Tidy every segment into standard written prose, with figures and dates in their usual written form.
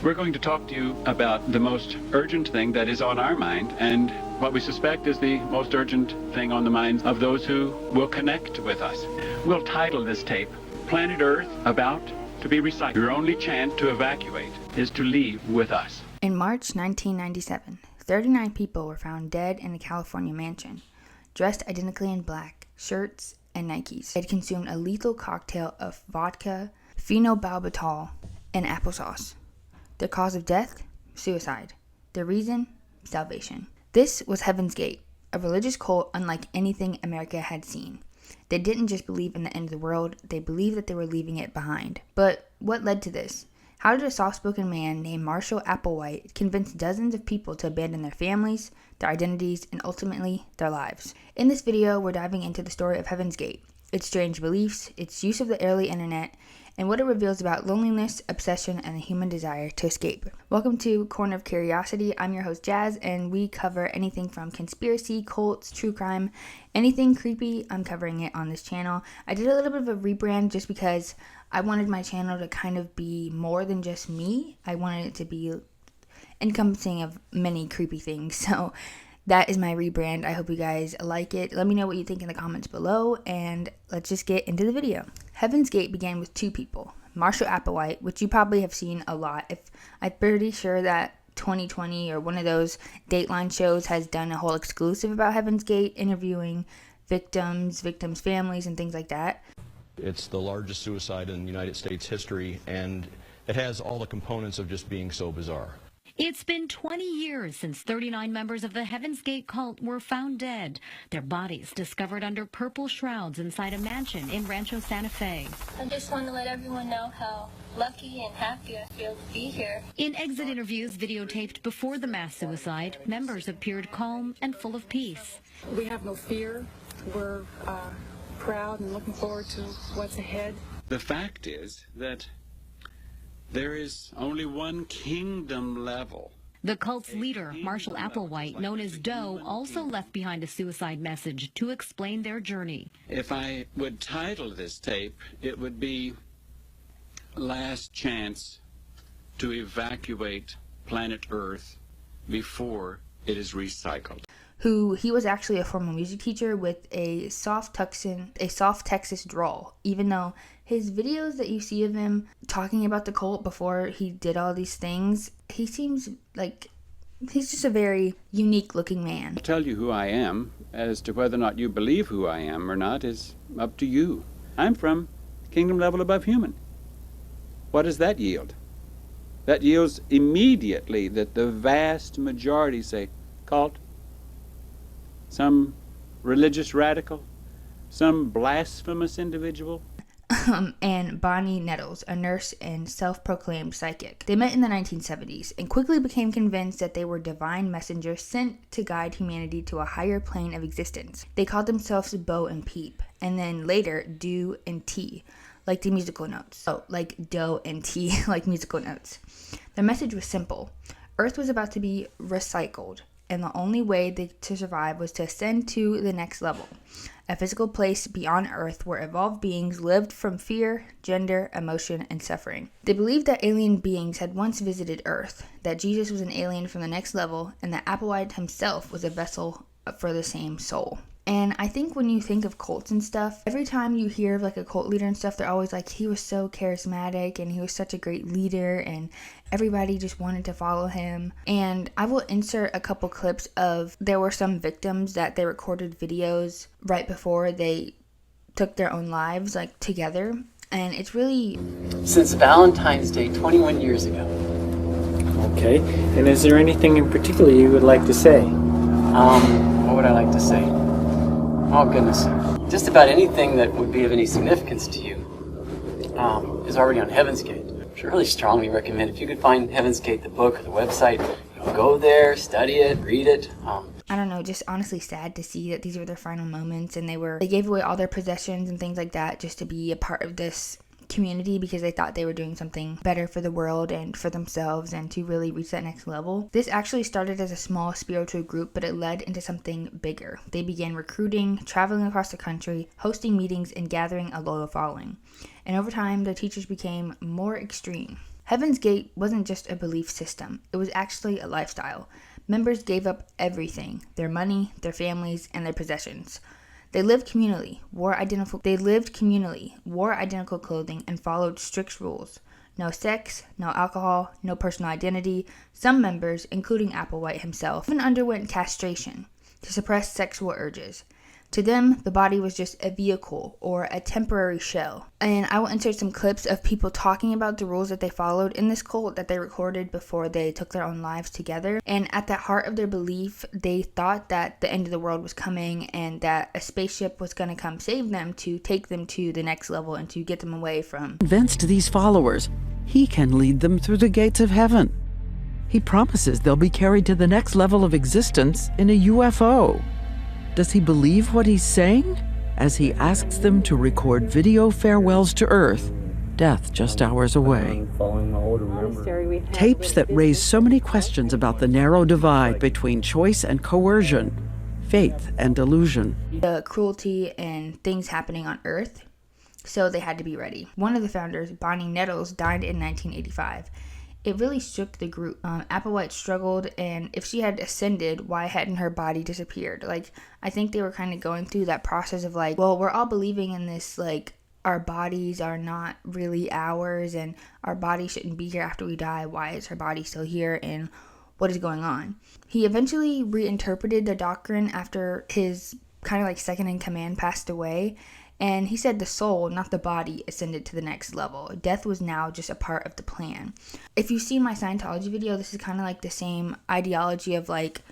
We're going to talk to you about the most urgent thing that is on our mind, and what we suspect is the most urgent thing on the minds of those who will connect with us. We'll title this tape, Planet Earth About to be Recycled. Your only chance to evacuate is to leave with us. In March 1997, 39 people were found dead in a California mansion, dressed identically in black, shirts, and Nikes. They had consumed a lethal cocktail of vodka, phenobarbital, and applesauce. Their cause of death? Suicide. Their reason? Salvation. This was Heaven's Gate, a religious cult unlike anything America had seen. They didn't just believe in the end of the world, they believed that they were leaving it behind. But what led to this? How did a soft-spoken man named Marshall Applewhite convince dozens of people to abandon their families, their identities, and ultimately, their lives? In this video, we're diving into the story of Heaven's Gate, its strange beliefs, its use of the early internet, and what it reveals about loneliness, obsession, and the human desire to escape. Welcome to Corner of Curiosity. I'm your host, Jazz, and we cover anything from conspiracy, cults, true crime, anything creepy. I'm covering it on this channel. I did a little bit of a rebrand just because I wanted my channel to kind of be more than just me. I wanted it to be encompassing of many creepy things. So that is my rebrand. I hope you guys like it. Let me know what you think in the comments below, and let's just get into the video. Heaven's Gate began with two people, Marshall Applewhite, which you probably have seen a lot. I'm pretty sure that 2020 or one of those Dateline shows has done a whole exclusive about Heaven's Gate, interviewing victims, families, and things like that. It's the largest suicide in United States history, and it has all the components of just being so bizarre. It's been 20 years since 39 members of the Heaven's Gate cult were found dead, their bodies discovered under purple shrouds inside a mansion in Rancho Santa Fe. I just want to let everyone know how lucky and happy I feel to be here. In exit interviews videotaped before the mass suicide, members appeared calm and full of peace. We have no fear. We're proud and looking forward to what's ahead. The fact is that there is only one kingdom level. The cult's leader, Marshall Applewhite, known as Doe, also left behind a suicide message to explain their journey. If I would title this tape, it would be Last Chance to Evacuate Planet Earth Before It is Recycled. He was actually a former music teacher with a soft Texas drawl, even though his videos that you see of him talking about the cult before he did all these things, he seems like he's just a very unique looking man. I'll tell you who I am. As to whether or not you believe who I am or not is up to you. I'm from kingdom level above human. What does that yield? That yields immediately that the vast majority say cult, some religious radical, some blasphemous individual. And Bonnie Nettles, a nurse and self-proclaimed psychic. They met in the 1970s and quickly became convinced that they were divine messengers sent to guide humanity to a higher plane of existence. They called themselves Bo and Peep, and then later Do and T, like the musical notes. Oh, like Do and T, like musical notes. Their message was simple. Earth was about to be recycled, and the only way to survive was to ascend to the next level, a physical place beyond Earth where evolved beings lived from fear, gender, emotion, and suffering. They believed that alien beings had once visited Earth, that Jesus was an alien from the next level, and that Applewhite himself was a vessel for the same soul. And I think when you think of cults and stuff, every time you hear of like a cult leader and stuff, they're always like, he was so charismatic and he was such a great leader and everybody just wanted to follow him. And I will insert a couple clips of, there were some victims that they recorded videos right before they took their own lives, like together. And it's really... Since Valentine's Day 21 years ago. Okay, and is there anything in particular you would like to say? What would I like to say? Oh goodness. Just about anything that would be of any significance to you is already on Heaven's Gate. I really strongly recommend, if you could find Heaven's Gate, the book or the website, go there, study it, read it. I don't know, just honestly sad to see that these were their final moments, and they gave away all their possessions and things like that just to be a part of this community because they thought they were doing something better for the world and for themselves and to really reach that next level. This actually started as a small spiritual group, but it led into something bigger. They began recruiting, traveling across the country, hosting meetings, and gathering a loyal following. And over time, the teachers became more extreme. Heaven's Gate wasn't just a belief system, it was actually a lifestyle. Members gave up everything, their money, their families, and their possessions. They lived communally, wore identical clothing, and followed strict rules. No sex, no alcohol, no personal identity. Some members, including Applewhite himself, even underwent castration to suppress sexual urges. To them, the body was just a vehicle or a temporary shell. And I will insert some clips of people talking about the rules that they followed in this cult that they recorded before they took their own lives together. And at the heart of their belief, they thought that the end of the world was coming and that a spaceship was going to come save them to take them to the next level and to get them away from. Convinced these followers, he can lead them through the gates of heaven. He promises they'll be carried to the next level of existence in a UFO. Does he believe what he's saying? As he asks them to record video farewells to Earth, death just hours away. Tapes that raise so many questions about the narrow divide between choice and coercion, faith and delusion. The cruelty and things happening on Earth, so they had to be ready. One of the founders, Bonnie Nettles, died in 1985. It really shook the group. Applewhite struggled, and if she had ascended, why hadn't her body disappeared? Like, I think they were kind of going through that process of like, well, we're all believing in this, like, our bodies are not really ours, and our body shouldn't be here after we die. Why is her body still here, and what is going on? He eventually reinterpreted the doctrine after his kind of like second in command passed away. And he said the soul, not the body, ascended to the next level. Death was now just a part of the plan. If you've seen my Scientology video, this is kind of like the same ideology of like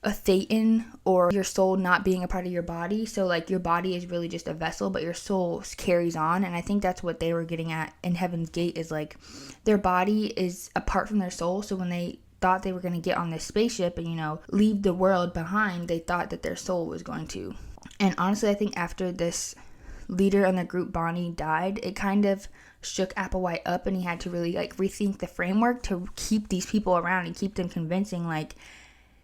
a thetan, or your soul not being a part of your body. So like your body is really just a vessel, but your soul carries on. And I think that's what they were getting at in Heaven's Gate, is like their body is apart from their soul. So when they thought they were going to get on this spaceship and, you know, leave the world behind, they thought that their soul was going to. And honestly, I think after this leader in the group, Bonnie, died, it kind of shook Applewhite up, and he had to really like rethink the framework to keep these people around and keep them convincing, like,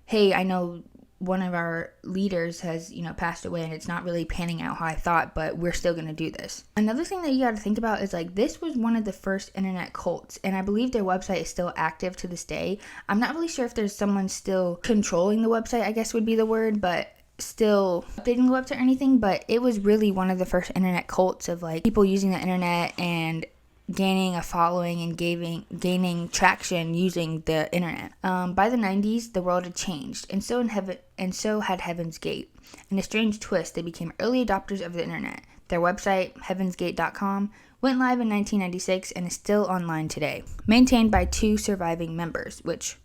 hey, I know one of our leaders has, you know, passed away and it's not really panning out how I thought, but we're still going to do this. Another thing that you got to think about is like, this was one of the first internet cults, and I believe their website is still active to this day. I'm not really sure if there's someone still controlling the website, I guess would be the word, but still updating the website or anything. But it was really one of the first internet cults of like people using the internet and gaining a following and gaining traction using the internet. By the 90s, the world had changed, and so had Heaven's Gate. In a strange twist, they became early adopters of the internet. Their website, heavensgate.com, went live in 1996 and is still online today, maintained by 2 surviving members, which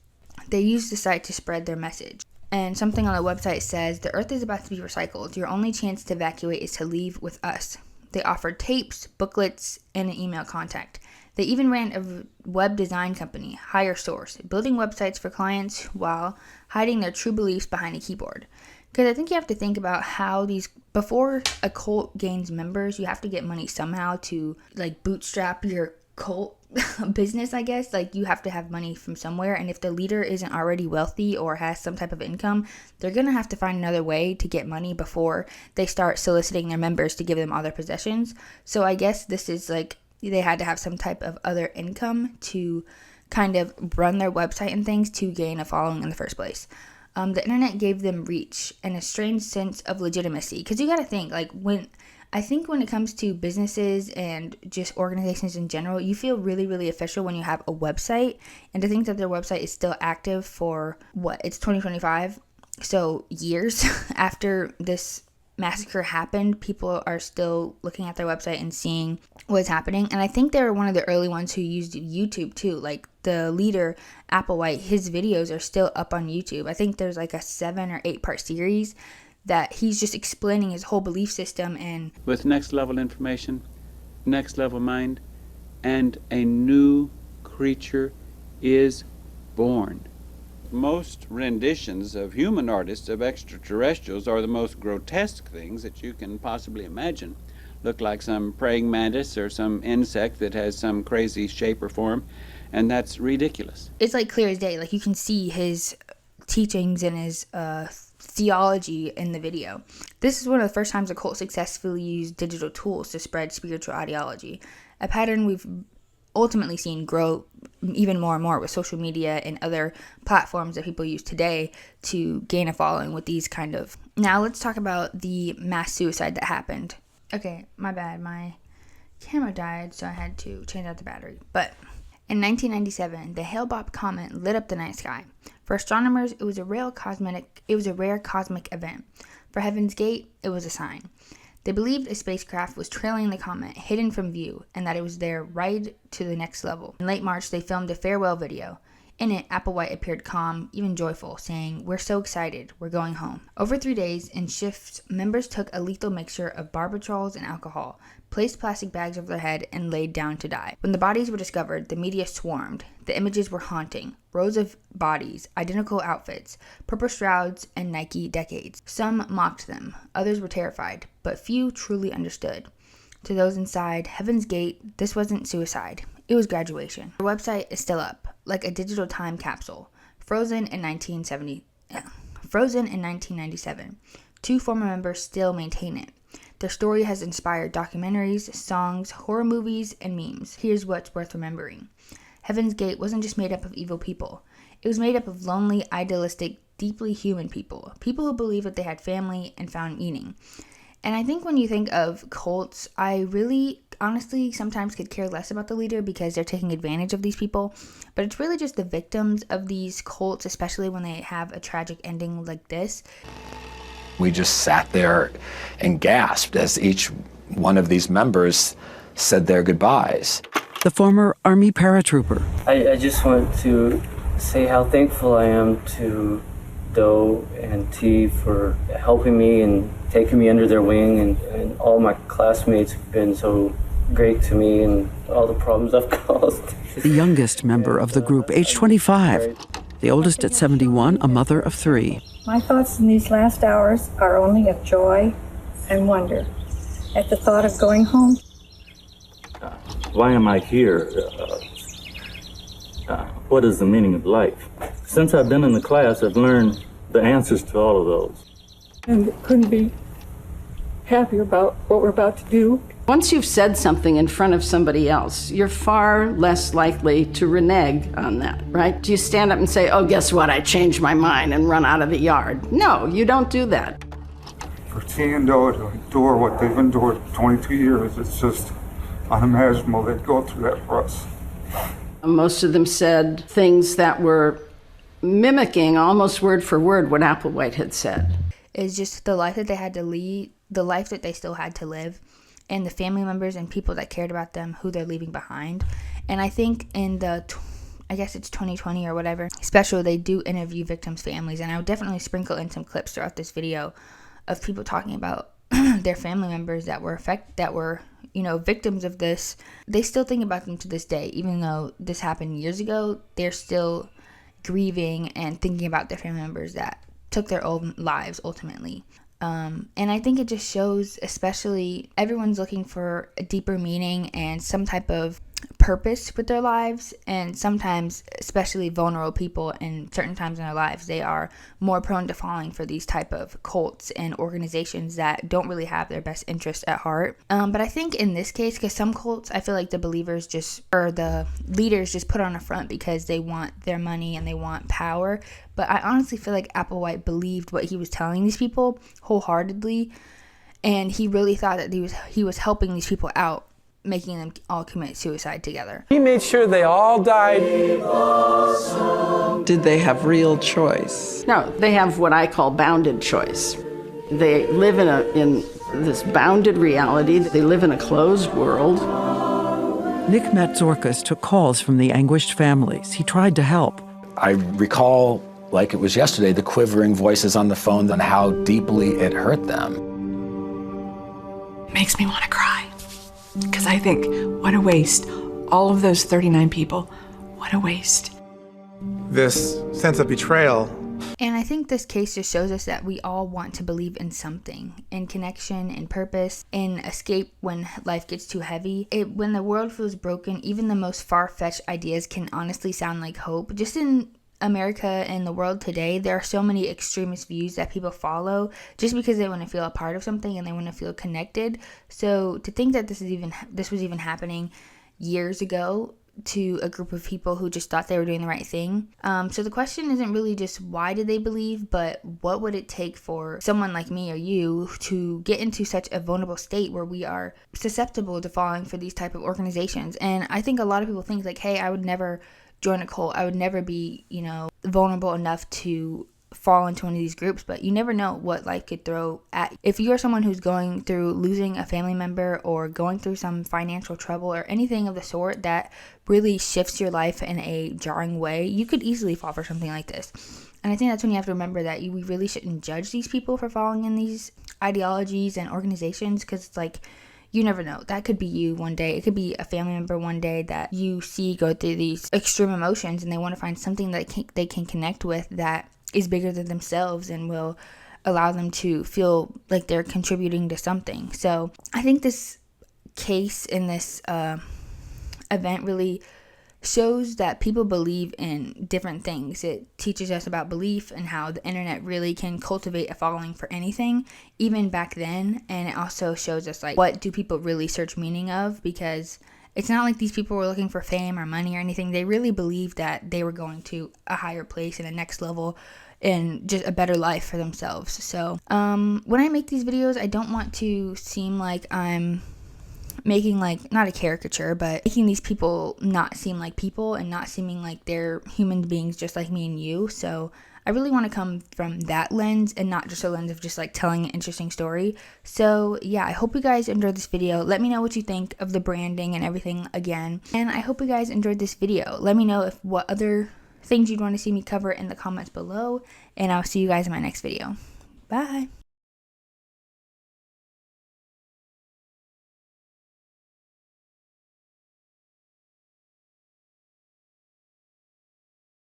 they used the site to spread their message. And something on the website says, the Earth is about to be recycled. Your only chance to evacuate is to leave with us. They offered tapes, booklets, and an email contact. They even ran a web design company, Higher Source, building websites for clients while hiding their true beliefs behind a keyboard. Because I think you have to think about how before a cult gains members, you have to get money somehow to like bootstrap your cult business, I guess. Like, you have to have money from somewhere, and if the leader isn't already wealthy or has some type of income, they're gonna have to find another way to get money before they start soliciting their members to give them all their possessions. So I guess this is like, they had to have some type of other income to kind of run their website and things to gain a following in the first place. The internet gave them reach and a strange sense of legitimacy, because you gotta think, like, when it comes to businesses and just organizations in general, you feel really, really official when you have a website. And to think that their website is still active for, it's 2025, so years after this massacre happened, people are still looking at their website and seeing what's happening. And I think they were one of the early ones who used YouTube too. Like, the leader, Applewhite, his videos are still up on YouTube. I think there's like a 7 or 8 part series that he's just explaining his whole belief system. And with next level information, next level mind, and a new creature is born. Most renditions of human artists of extraterrestrials are the most grotesque things that you can possibly imagine. Look like some praying mantis or some insect that has some crazy shape or form, and that's ridiculous. It's like clear as day. Like, you can see his teachings and his theology in the video. This is one of the first times a cult successfully used digital tools to spread spiritual ideology, a pattern we've ultimately seen grow even more and more with social media and other platforms that people use today to gain a following with these kind of... Now let's talk about the mass suicide that happened. Okay, my bad. My camera died, so I had to change out the battery. But in 1997, the Hale-Bopp comet lit up the night sky. For astronomers, it was a rare cosmic event. For Heaven's Gate, it was a sign. They believed a spacecraft was trailing the comet, hidden from view, and that it was their ride to the next level. In late March, they filmed a farewell video. In it, Applewhite appeared calm, even joyful, saying, "We're so excited, we're going home." Over 3 days, in shifts, members took a lethal mixture of barbiturals and alcohol, placed plastic bags over their head, and laid down to die. When the bodies were discovered, the media swarmed. The images were haunting. Rows of bodies, identical outfits, purple shrouds, and Nike decades. Some mocked them. Others were terrified, but few truly understood. To those inside Heaven's Gate, this wasn't suicide. It was graduation. Our website is still up, like a digital time capsule, frozen in 1997. 2 former members still maintain it. Their story has inspired documentaries, songs, horror movies, and memes. Here's what's worth remembering. Heaven's Gate wasn't just made up of evil people. It was made up of lonely, idealistic, deeply human people. People who believed that they had family and found meaning. And I think when you think of cults, I really, honestly, sometimes could care less about the leader because they're taking advantage of these people. But it's really just the victims of these cults, especially when they have a tragic ending like this. We just sat there and gasped as each one of these members said their goodbyes. The former Army paratrooper. I just want to say how thankful I am to Doe and T for helping me and taking me under their wing, and all my classmates have been so great to me and all the problems I've caused. The youngest member of the group, age 25. The oldest at 71, a mother of 3. My thoughts in these last hours are only of joy and wonder at the thought of going home. Why am I here? What is the meaning of life? Since I've been in the class, I've learned the answers to all of those. And couldn't be happier about what we're about to do. Once you've said something in front of somebody else, you're far less likely to renege on that, right? Do you stand up and say, "Oh, guess what? I changed my mind," and run out of the yard? No, you don't do that. For T and Doe to endure what they've endured 22 years, it's just unimaginable they'd go through that for us. Most of them said things that were mimicking almost word for word what Applewhite had said. It's just the life that they had to lead, the life that they still had to live, and the family members and people that cared about them, who they're leaving behind. And I think in I guess it's 2020 or whatever, special, they do interview victims' families, and I would definitely sprinkle in some clips throughout this video of people talking about their family members that were victims of this. They still think about them to this day, even though this happened years ago. They're still grieving and thinking about their family members that took their own lives ultimately. And I think it just shows, especially, everyone's looking for a deeper meaning and some type of purpose with their lives, and sometimes, especially vulnerable people in certain times in their lives, they are more prone to falling for these type of cults and organizations that don't really have their best interest at heart. But I think in this case, because some cults, I feel like the the leaders just put on a front because they want their money and they want power. But I honestly feel like Applewhite believed what he was telling these people wholeheartedly, and he really thought that he was helping these people out, making them all commit suicide together. He made sure they all died. Did they have real choice? No, they have what I call bounded choice. They live in this bounded reality. They live in a closed world. Nick Matzorkas took calls from the anguished families. He tried to help. I recall, like it was yesterday, the quivering voices on the phone and how deeply it hurt them. Makes me want to cry. Because I think, what a waste. All of those 39 people, what a waste. This sense of betrayal. And I think this case just shows us that we all want to believe in something, in connection, in purpose, in escape when life gets too heavy. When the world feels broken, even the most far-fetched ideas can honestly sound like hope. Just in America and the world today, there are so many extremist views that people follow just because they want to feel a part of something and they want to feel connected. So to think that this was even happening years ago to a group of people who just thought they were doing the right thing. So the question isn't really just why did they believe, but what would it take for someone like me or you to get into such a vulnerable state where we are susceptible to falling for these type of organizations. And I think a lot of people think like, hey, I would never join a cult. I would never be, vulnerable enough to fall into one of these groups, but you never know what life could throw at. If you're someone who's going through losing a family member or going through some financial trouble or anything of the sort that really shifts your life in a jarring way, you could easily fall for something like this. And I think that's when you have to remember that we really shouldn't judge these people for falling in these ideologies and organizations, because it's like, you never know. That could be you one day. It could be a family member one day that you see go through these extreme emotions and they want to find something that they can connect with that is bigger than themselves and will allow them to feel like they're contributing to something. So I think this case in this event really shows that people believe in different things. It teaches us about belief and how the internet really can cultivate a following for anything, even back then. And it also shows us like, what do people really search meaning of? Because it's not like these people were looking for fame or money or anything. They really believed that they were going to a higher place and a next level and just a better life for themselves. So when I make these videos, I don't want to seem like I'm making like, not a caricature, but making these people not seem like people and not seeming like they're human beings just like me and you. So I really want to come from that lens and not just a lens of just like telling an interesting story. So yeah, I hope you guys enjoyed this video. Let me know what you think of the branding and everything again. And I hope you guys enjoyed this video. Let me know what other things you'd want to see me cover in the comments below. And I'll see you guys in my next video. Bye.